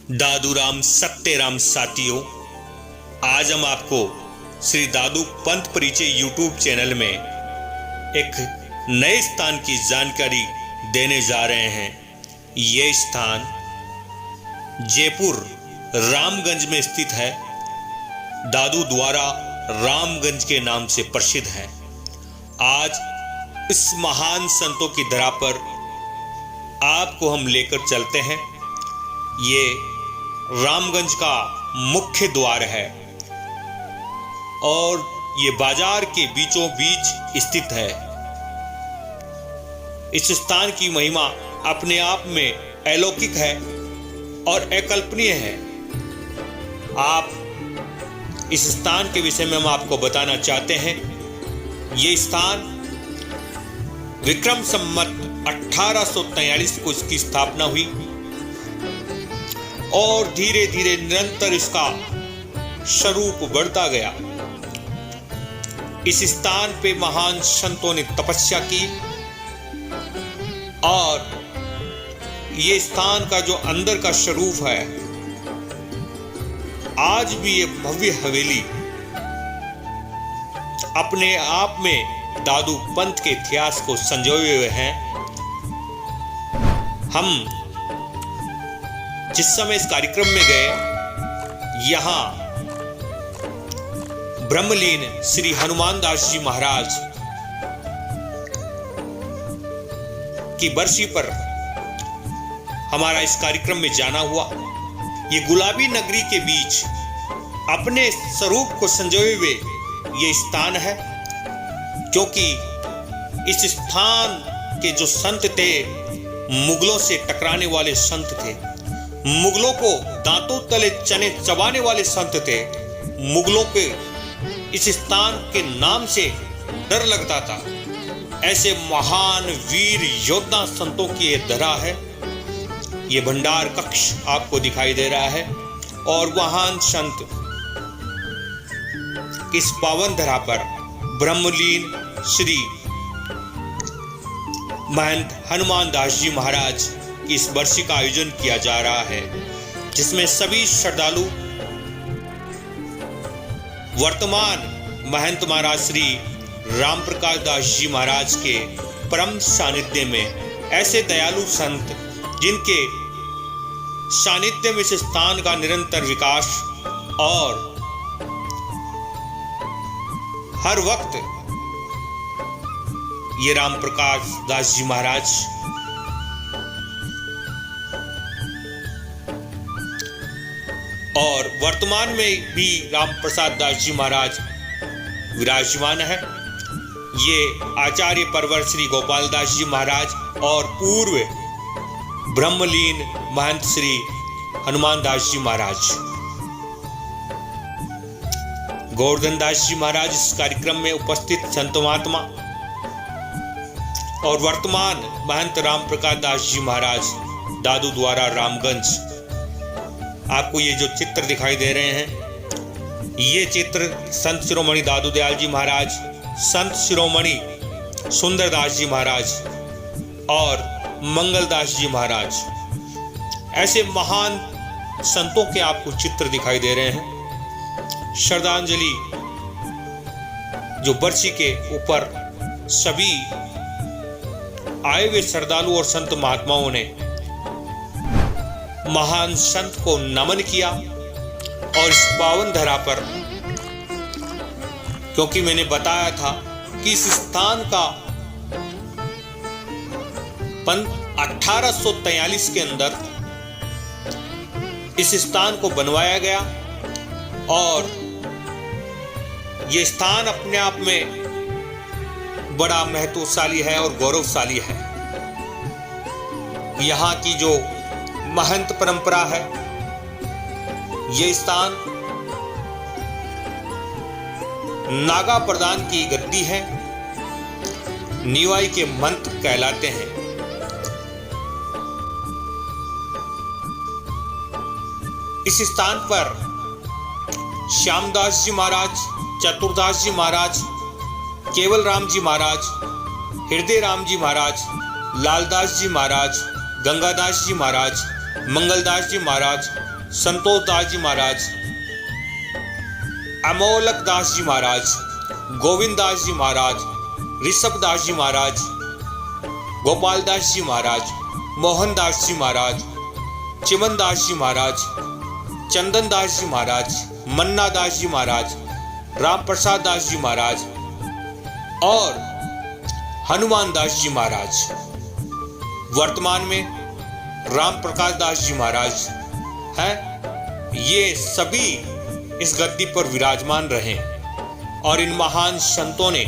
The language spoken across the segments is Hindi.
दादूराम सत्यराम साथियों, आज हम आपको श्री दादू पंथ परिचय यूट्यूब चैनल में एक नए स्थान की जानकारी देने जा रहे हैं। ये स्थान जयपुर रामगंज में स्थित है। दादू द्वारा रामगंज के नाम से प्रसिद्ध है। आज इस महान संतों की धरा पर आपको हम लेकर चलते हैं। ये रामगंज का मुख्य द्वार है और ये बाजार के बीचों बीच स्थित है। इस स्थान की महिमा अपने आप में अलौकिक है और अकल्पनीय है। आप इस स्थान के विषय में हम आपको बताना चाहते हैं। ये स्थान विक्रम संवत 1843 को इसकी स्थापना हुई और धीरे धीरे निरंतर इसका स्वरूप बढ़ता गया। इस स्थान पे महान संतों ने तपस्या की और ये स्थान का जो अंदर का स्वरूप है, आज भी ये भव्य हवेली अपने आप में दादू पंथ के इतिहास को संजोए हुए हैं। हम जिस समय इस कार्यक्रम में गए, यहां ब्रह्मलीन श्री हनुमान दास जी महाराज की बरसी पर हमारा इस कार्यक्रम में जाना हुआ। ये गुलाबी नगरी के बीच अपने स्वरूप को संजोए हुए ये स्थान है, क्योंकि इस स्थान के जो संत थे, मुगलों से टकराने वाले संत थे। मुगलों को दांतों तले चने चबाने वाले संत थे। मुगलों के इस स्थान के नाम से डर लगता था। ऐसे महान वीर योद्धा संतों की ये धरा है। ये भंडार कक्ष आपको दिखाई दे रहा है और महान संत इस पावन धरा पर ब्रह्मलीन श्री महंत हनुमान दास जी महाराज की इस बरसी का आयोजन किया जा रहा है, जिसमें सभी श्रद्धालु वर्तमान महंत महाराज श्री राम प्रकाश दास जी महाराज के परम सानिध्य में ऐसे दयालु संत जिनके सानिध्य में इस स्थान का निरंतर विकास और हर वक्त ये राम प्रकाश दास जी महाराज और वर्तमान में भी राम प्रसाद दास जी महाराज विराजमान है। ये आचार्य परवर श्री गोपाल दास जी महाराज और पूर्व ब्रह्मलीन महंत श्री हनुमान दास जी महाराज, गोवर्धन दास जी महाराज इस कार्यक्रम में उपस्थित संत महात्मा और वर्तमान महंत राम प्रकाश दास जी महाराज दादू द्वारा रामगंज। आपको ये जो चित्र दिखाई दे रहे हैं, ये चित्र संत शिरोमणि दादू दयाल जी महाराज, संत शिरोमणि सुंदरदास जी महाराज और मंगलदास जी महाराज, ऐसे महान संतों के आपको चित्र दिखाई दे रहे हैं। श्रद्धांजलि जो बरसी के ऊपर सभी आए हुए श्रद्धालु और संत महात्माओं ने महान संत को नमन किया और इस पावन धरा पर, क्योंकि मैंने बताया था कि इस स्थान का 1843 के अंदर इस स्थान को बनवाया गया और यह स्थान अपने आप में बड़ा महत्वशाली है और गौरवशाली है। यहां की जो महंत परंपरा है, यह स्थान नागा प्रधान की गद्दी है। निवाई के मंत्र कहलाते हैं। इस स्थान पर श्यामदास जी महाराज, चतुरदास जी महाराज, केवल राम जी महाराज, हृदय राम जी महाराज, लालदास जी महाराज, गंगादास जी महाराज, मंगलदास जी महाराज, संतोष दास जी महाराज, अमोलक दास जी महाराज, गोविंद दास जी महाराज, ऋषभ दास जी महाराज, गोपाल दास जी महाराज, मोहन दास जी महाराज, चिमन दास जी महाराज, चंदन दास जी महाराज, मन्ना दास जी महाराज, राम प्रसाद दास जी महाराज और हनुमान दास जी महाराज। वर्तमान में राम प्रकाश दास जी महाराज हैं। ये सभी इस गद्दी पर विराजमान रहे और इन महान संतों ने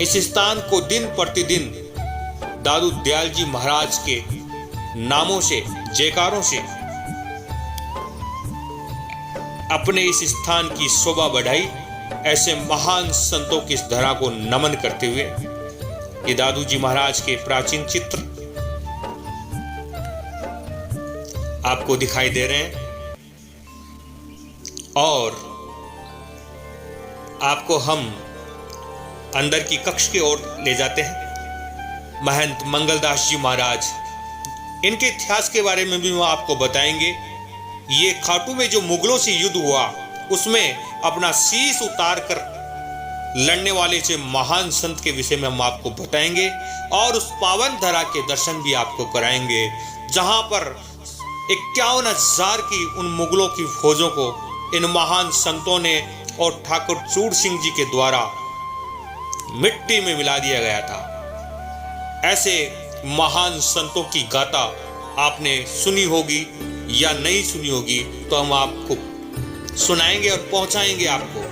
इस स्थान को दिन प्रतिदिन दादू दयाल जी महाराज के नामों से, जयकारों से अपने इस स्थान की शोभा बढ़ाई। ऐसे महान संतों की इस धरा को नमन करते हुए ये दादू जी महाराज के प्राचीन चित्र आपको दिखाई दे रहे हैं और आपको हम अंदर की कक्ष की ओर ले जाते हैं। महंत मंगलदास जी महाराज, इनके इतिहास के बारे में भी हम आपको बताएंगे। ये खाटू में जो मुगलों से युद्ध हुआ उसमें अपना शीश उतार कर लड़ने वाले से महान संत के विषय में हम आपको बताएंगे और उस पावन धरा के दर्शन भी आपको कराएंगे जहां पर 51,000 की उन मुगलों की फौजों को इन महान संतों ने और ठाकुर चूड़ सिंह जी के द्वारा मिट्टी में मिला दिया गया था। ऐसे महान संतों की गाथा आपने सुनी होगी या नहीं सुनी होगी तो हम आपको सुनाएंगे और पहुंचाएंगे आपको।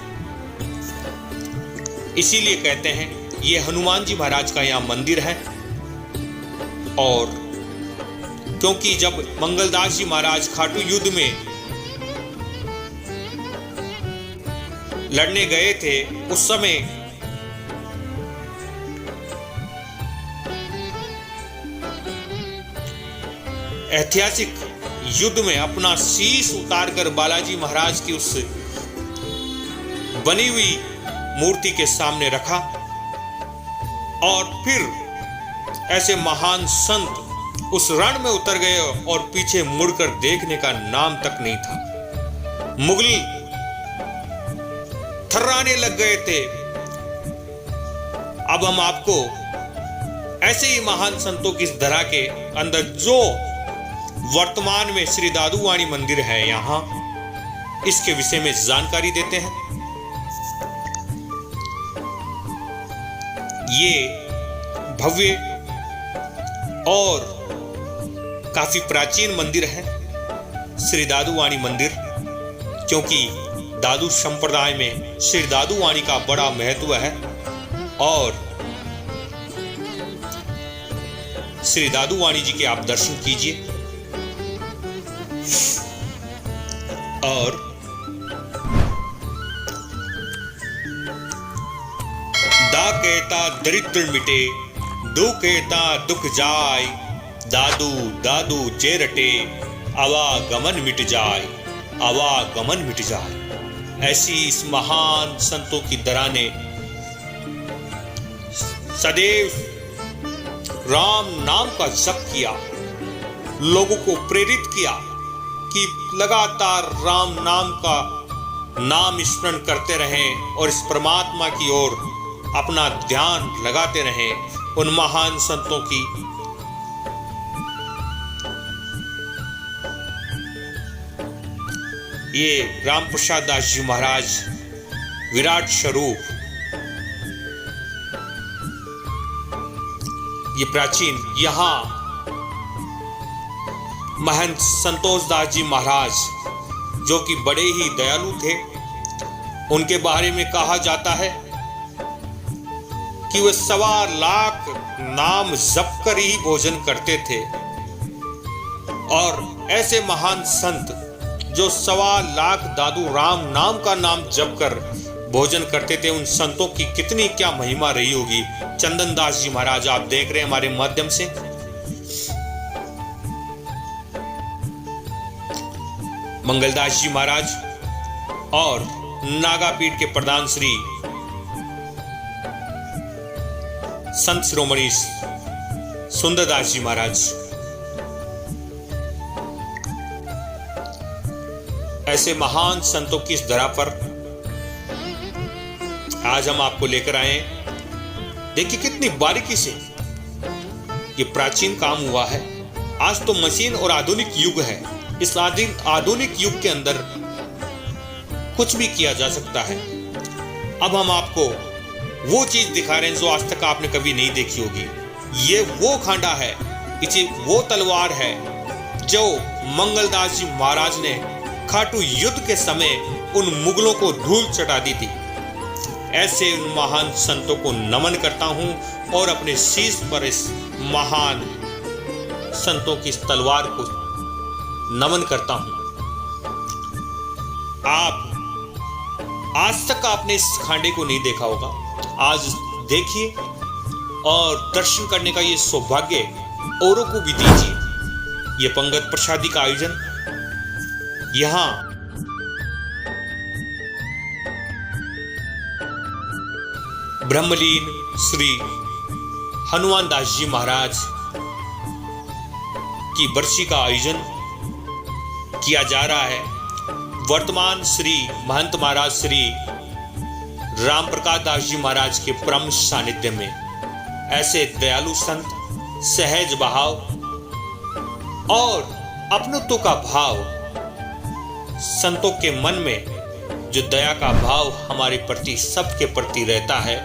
इसीलिए कहते हैं ये हनुमान जी महाराज का यहाँ मंदिर है। और क्योंकि जब मंगलदास जी महाराज खाटू युद्ध में लड़ने गए थे उस समय ऐतिहासिक युद्ध में अपना शीश उतारकर बालाजी महाराज की उस बनी हुई मूर्ति के सामने रखा और फिर ऐसे महान संत उस रण में उतर गए और पीछे मुड़कर देखने का नाम तक नहीं था। मुगल थर्राने लग गए थे। अब हम आपको ऐसे ही महान संतों की इस धरा के अंदर जो वर्तमान में श्री दादूवाणी मंदिर है यहां, इसके विषय में जानकारी देते हैं। ये भव्य और काफी प्राचीन मंदिर है श्री दादूवाणी मंदिर, क्योंकि दादू संप्रदाय में श्री दादूवाणी का बड़ा महत्व है और श्री दादूवाणी जी के आप दर्शन कीजिए। और दा कहता दरिद्र मिटे, दु कहता दुख जाय, दादू दादू जे रटे, आवागमन मिट जाय, आवागमन मिट जाय। ऐसी इस महान संतों की दरा ने सदैव राम नाम का जप किया, लोगों को प्रेरित किया कि लगातार राम नाम का नाम स्मरण करते रहें और इस परमात्मा की ओर अपना ध्यान लगाते रहें। उन महान संतों की ये राम प्रसाद दास जी महाराज विराट स्वरूप, ये प्राचीन यहां महंत संतोष दास जी महाराज जो कि बड़े ही दयालु थे, उनके बारे में कहा जाता है कि वे 1.25 लाख नाम जप कर ही भोजन करते थे। और ऐसे महान संत जो 1.25 लाख दादू राम नाम का नाम जप कर भोजन करते थे, उन संतों की कितनी क्या महिमा रही होगी। चंदन दास जी महाराज आप देख रहे हैं हमारे माध्यम से, मंगलदास जी महाराज और नागापीठ के प्रधान श्री संत शिरोमणि सुंदरदास जी महाराज। ऐसे महान संतों की इस धरा पर आज हम आपको लेकर आए हैं। देखिए कितनी बारीकी से ये प्राचीन काम हुआ है। आज तो मशीन और आधुनिक युग है। इस आधुनिक युग के अंदर कुछ भी किया जा सकता है। अब हम आपको वो चीज दिखा रहे हैं जो आज तक आपने कभी नहीं देखी होगी। ये वो खांडा है, इसे वो तलवार है जो मंगलदास जी महाराज ने खाटू युद्ध के समय उन मुगलों को धूल चटा दी थी। ऐसे उन महान संतों को नमन करता हूं और अपने शीश पर इस महान संतों की इस तलवार को नमन करता हूं। आप आज तक आपने इस खांडे को नहीं देखा होगा, आज देखिए और दर्शन करने का ये सौभाग्य औरों को भी दीजिए। ये पंगत प्रसादी का आयोजन यहां ब्रह्मलीन श्री हनुमान दास जी महाराज की बरसी का आयोजन किया जा रहा है। वर्तमान श्री महंत महाराज श्री राम प्रकाश दास जी महाराज के परम सानिध्य में ऐसे दयालु संत, सहज भाव और अपनत्व का भाव, संतों के मन में जो दया का भाव हमारे प्रति सबके प्रति रहता है,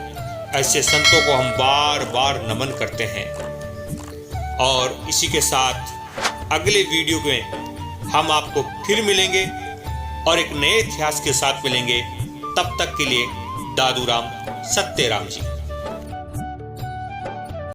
ऐसे संतों को हम बार बार नमन करते हैं। और इसी के साथ अगले वीडियो में हम आपको फिर मिलेंगे और एक नए इतिहास के साथ मिलेंगे। तब तक के लिए दादू राम सत्यराम जी।